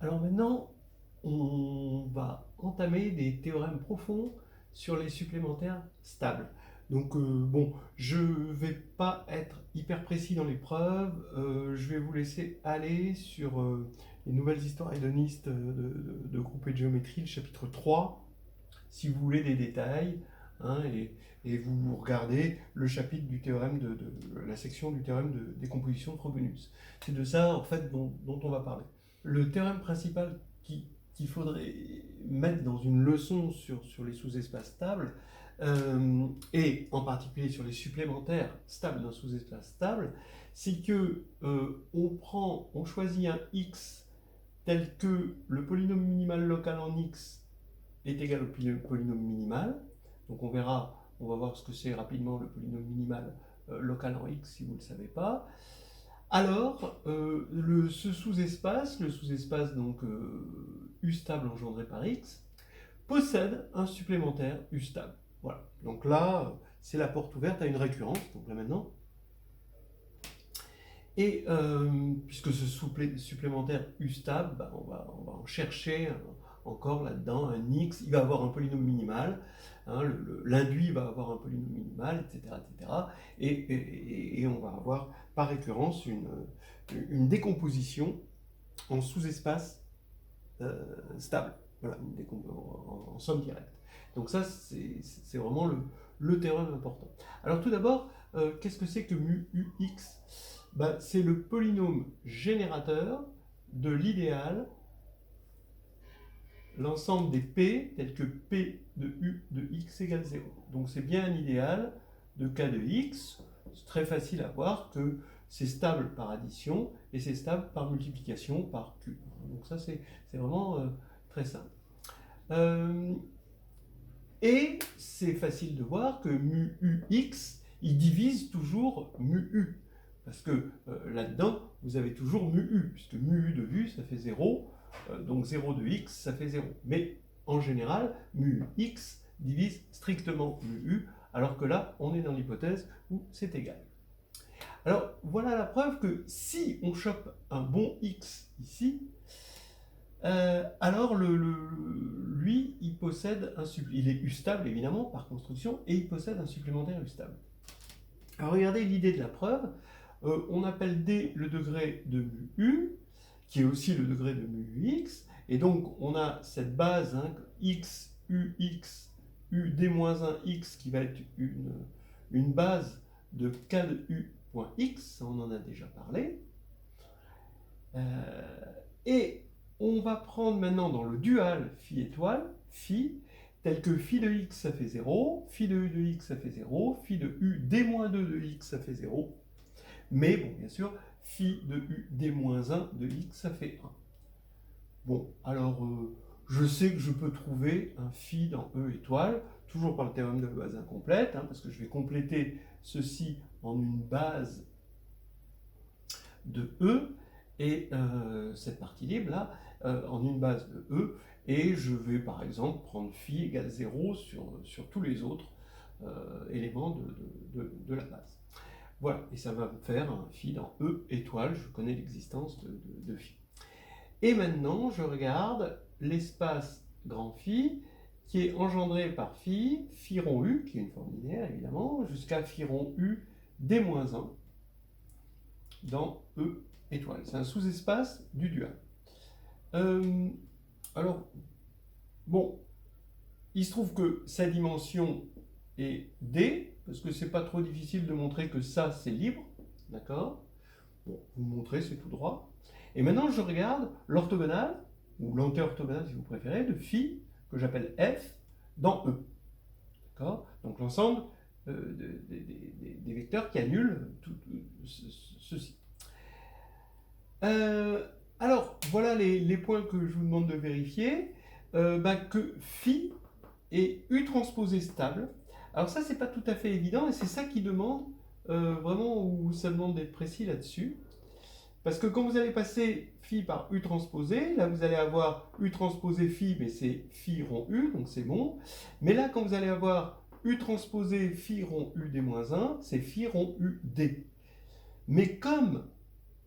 Alors maintenant, on va entamer des théorèmes profonds sur les supplémentaires stables. Donc bon, je ne vais pas être hyper précis dans les preuves, je vais vous laisser aller sur les nouvelles histoires hédonistes de groupes et de géométrie, le chapitre 3, si vous voulez des détails, hein, et vous regardez le chapitre du théorème la section du théorème de décomposition de Frobenius. C'est de ça en fait dont on va parler. Le théorème principal qu'il faudrait mettre dans une leçon sur les sous-espaces stables, et en particulier sur les supplémentaires stables d'un sous-espace stable, c'est que on choisit un x tel que le polynôme minimal local en x est égal au polynôme minimal. Donc on va voir ce que c'est rapidement le polynôme minimal local en x si vous ne le savez pas. Alors, ce sous-espace, le sous-espace donc U stable engendré par X, possède un supplémentaire U stable. Voilà. Donc là, c'est la porte ouverte à une récurrence. Donc là maintenant. Et puisque ce supplémentaire U stable, bah, on va en chercher encore là-dedans un X. Il va avoir un polynôme minimal. Hein, l'induit va avoir un polynôme minimal, etc. Et on va avoir par récurrence une décomposition en sous-espace stable, voilà, en somme directe. Donc ça, c'est vraiment le théorème important. Alors tout d'abord, qu'est-ce que c'est que mu ux? Ben, c'est le polynôme générateur de l'idéal, l'ensemble des p, tels que p de u de x égale 0. Donc c'est bien un idéal de k de x. C'est très facile à voir que c'est stable par addition et c'est stable par multiplication par q. Donc ça c'est vraiment très simple. Et c'est facile de voir que mu ux, il divise toujours mu u. Parce que là-dedans, vous avez toujours mu u, puisque mu u de u, ça fait 0, donc 0 de x, ça fait 0. Mais en général, mu x divise strictement mu u, alors que là, on est dans l'hypothèse où c'est égal. Alors, voilà la preuve que si on chope un bon x ici, alors lui, il possède il est U stable évidemment par construction, et il possède un supplémentaire U stable. Alors regardez l'idée de la preuve. On appelle D le degré de mu U, qui est aussi le degré de mu UX, et donc on a cette base, hein, x, ux, u d-1 x, qui va être une base de k de u point x, on en a déjà parlé. Et on va prendre maintenant dans le dual phi étoile, phi, tel que phi de x ça fait 0, phi de u de x ça fait 0, phi de u d-2 de x ça fait 0, mais bon, bien sûr, phi de u d-1 de x ça fait 1. Bon, alors je sais que je peux trouver un phi dans E étoile, toujours par le théorème de la base incomplète, hein, parce que je vais compléter ceci en une base de E, et cette partie libre là, en une base de E, et je vais par exemple prendre phi égale 0 sur tous les autres éléments de la base. Voilà, et ça va me faire un phi dans E étoile, je connais l'existence de phi. Et maintenant, je regarde l'espace grand phi qui est engendré par phi, phi rond u, qui est une forme linéaire évidemment, jusqu'à phi rond u d-1 dans E étoile. C'est un sous-espace du dual. Alors, bon, il se trouve que sa dimension est D, parce que c'est pas trop difficile de montrer que ça c'est libre, d'accord? Bon, vous montrez, c'est tout droit. Et maintenant, je regarde l'orthogonale, ou l'anti-orthogonale si vous préférez, de phi, que j'appelle F, dans E. D'accord? Donc l'ensemble des vecteurs qui annulent tout ceci. Alors, voilà les points que je vous demande de vérifier. Que phi est U transposé stable. Alors ça, c'est pas tout à fait évident, et c'est ça qui demande, vraiment, où ça demande d'être précis là-dessus. Parce que quand vous allez passer phi par U transposé, là vous allez avoir U transposé phi, mais c'est phi rond U, donc c'est bon. Mais là, quand vous allez avoir U transposé phi rond U d-1, c'est phi rond U d. Mais comme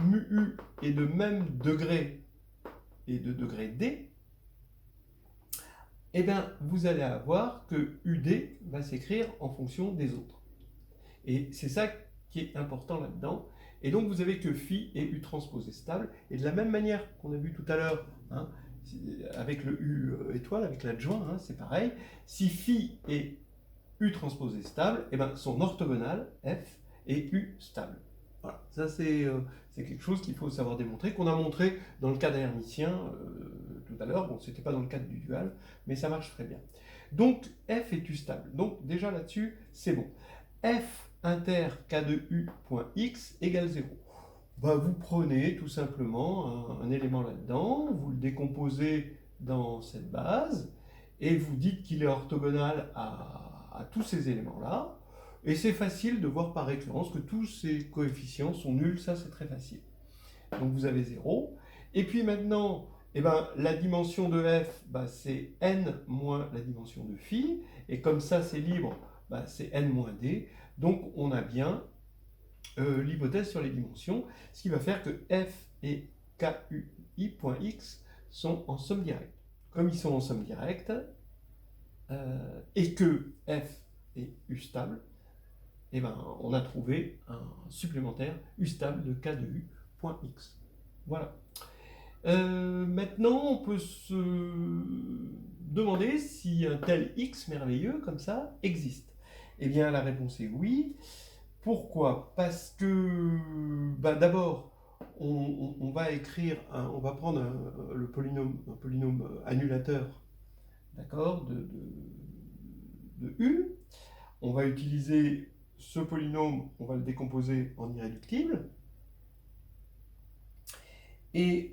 mu U est de même degré et de degré D, eh bien, vous allez avoir que UD va s'écrire en fonction des autres. Et c'est ça qui est important là-dedans. Et donc, vous avez que phi et U transpose est stable. Et de la même manière qu'on a vu tout à l'heure, hein, avec le U étoile, avec l'adjoint, hein, c'est pareil. Si phi et U transpose est stable, eh ben, son orthogonale, F, est U stable. Voilà, ça c'est quelque chose qu'il faut savoir démontrer, qu'on a montré dans le cas d'un hermitien tout à l'heure. Bon, c'était pas dans le cadre du dual, mais ça marche très bien. Donc, F est U stable. Donc, déjà là-dessus, c'est bon. F inter k de u.x égale 0. Bah, vous prenez tout simplement un élément là-dedans, vous le décomposez dans cette base, et vous dites qu'il est orthogonal à tous ces éléments-là. Et c'est facile de voir par récurrence que tous ces coefficients sont nuls, ça c'est très facile. Donc vous avez 0. Et puis maintenant, eh ben, la dimension de f, bah, c'est n moins la dimension de phi, et comme ça c'est libre, bah, c'est n moins d. Donc on a bien l'hypothèse sur les dimensions, ce qui va faire que f et kui.x sont en somme directe. Comme ils sont en somme directe, et que f est u stable, eh ben, on a trouvé un supplémentaire u stable de k de u.x. Voilà. Maintenant, on peut se demander si un tel x merveilleux comme ça existe. Eh bien, la réponse est oui. Pourquoi? Parce que, bah, d'abord, on va écrire, on va prendre un polynôme annulateur, d'accord, de U. On va utiliser ce polynôme, on va le décomposer en irréductible. Et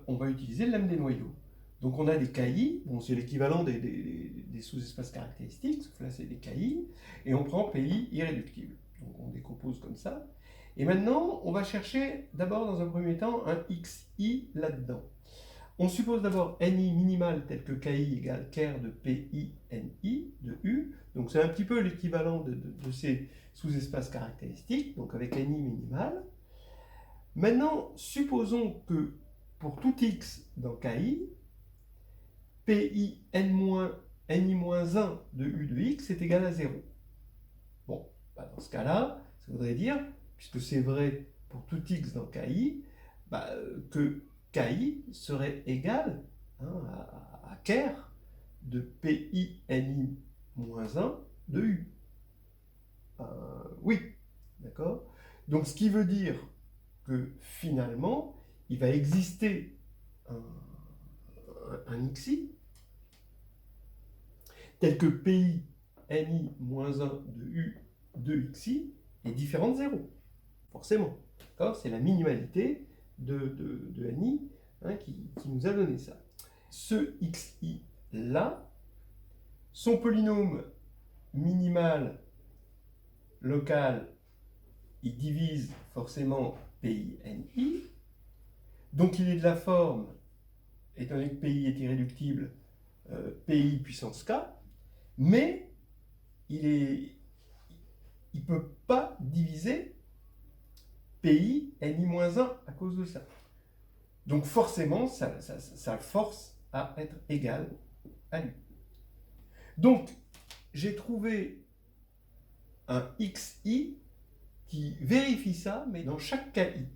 on va utiliser le lemme des noyaux. Donc on a des KI, bon, c'est l'équivalent des sous-espaces caractéristiques, sauf là c'est des KI, et on prend PI irréductible. Donc on décompose comme ça. Et maintenant, on va chercher d'abord dans un premier temps un XI là-dedans. On suppose d'abord NI minimal tel que KI égale ker de PI NI de U. Donc c'est un petit peu l'équivalent de ces sous-espaces caractéristiques, donc avec NI minimal. Maintenant, supposons que pour tout x dans KI, PI ni-1 de U de x est égal à 0. Bon, bah dans ce cas-là, ça voudrait dire, puisque c'est vrai pour tout x dans KI, bah, que KI serait égal, hein, à ker de PI ni-1 de U. Oui, d'accord? Donc ce qui veut dire que finalement, il va exister un xi tel que pi ni-1 de u de xi est différent de 0. Forcément. C'est la minimalité de ni, hein, qui nous a donné ça. Ce xi là, son polynôme minimal local, il divise forcément PI NI. Donc il est de la forme, étant donné que PI est irréductible, PI puissance K, mais il ne peut pas diviser PI NI-1 à cause de ça. Donc forcément, ça force à être égal à lui. Donc, j'ai trouvé un XI qui vérifie ça, mais dans chaque KI.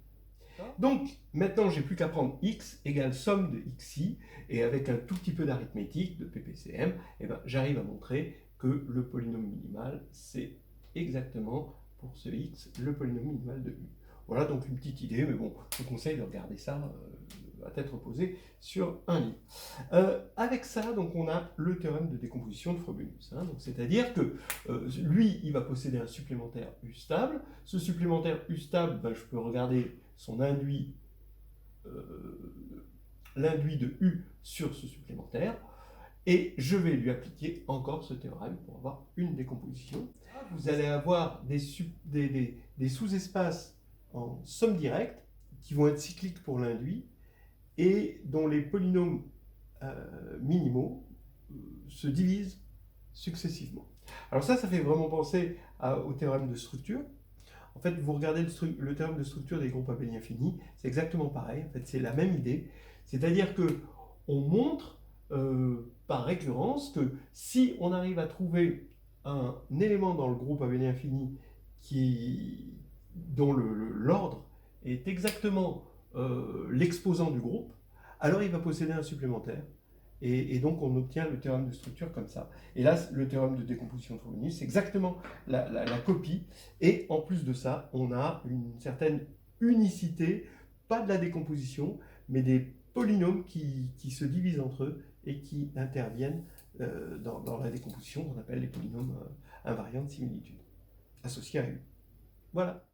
Donc, maintenant, j'ai plus qu'à prendre x égale somme de xi, et avec un tout petit peu d'arithmétique, de PPCM, eh ben, j'arrive à montrer que le polynôme minimal, c'est exactement, pour ce x, le polynôme minimal de u. Voilà donc une petite idée, mais bon, je vous conseille de regarder ça à tête reposée sur un livre. Avec ça, donc, on a le théorème de décomposition de Frobenius. Hein, c'est-à-dire que lui, il va posséder un supplémentaire U stable. Ce supplémentaire U stable, ben, je peux regarder son induit, l'induit de U sur ce supplémentaire, et je vais lui appliquer encore ce théorème pour avoir une décomposition. Vous allez avoir des sous-espaces en somme directe qui vont être cycliques pour l'induit et dont les polynômes minimaux se divisent successivement. Alors ça fait vraiment penser au théorème de structure. En fait, vous regardez le théorème de structure des groupes abéliens finis, c'est exactement pareil. En fait, c'est la même idée. C'est-à-dire que on montre par récurrence que si on arrive à trouver un élément dans le groupe abélien fini dont l'ordre est exactement l'exposant du groupe, alors il va posséder un supplémentaire. Et donc on obtient le théorème de structure comme ça. Et là, le théorème de décomposition de Frobenius, c'est exactement la copie. Et en plus de ça, on a une certaine unicité, pas de la décomposition, mais des polynômes qui se divisent entre eux et qui interviennent dans la décomposition, qu'on appelle les polynômes invariants de similitude, associés à U. Voilà.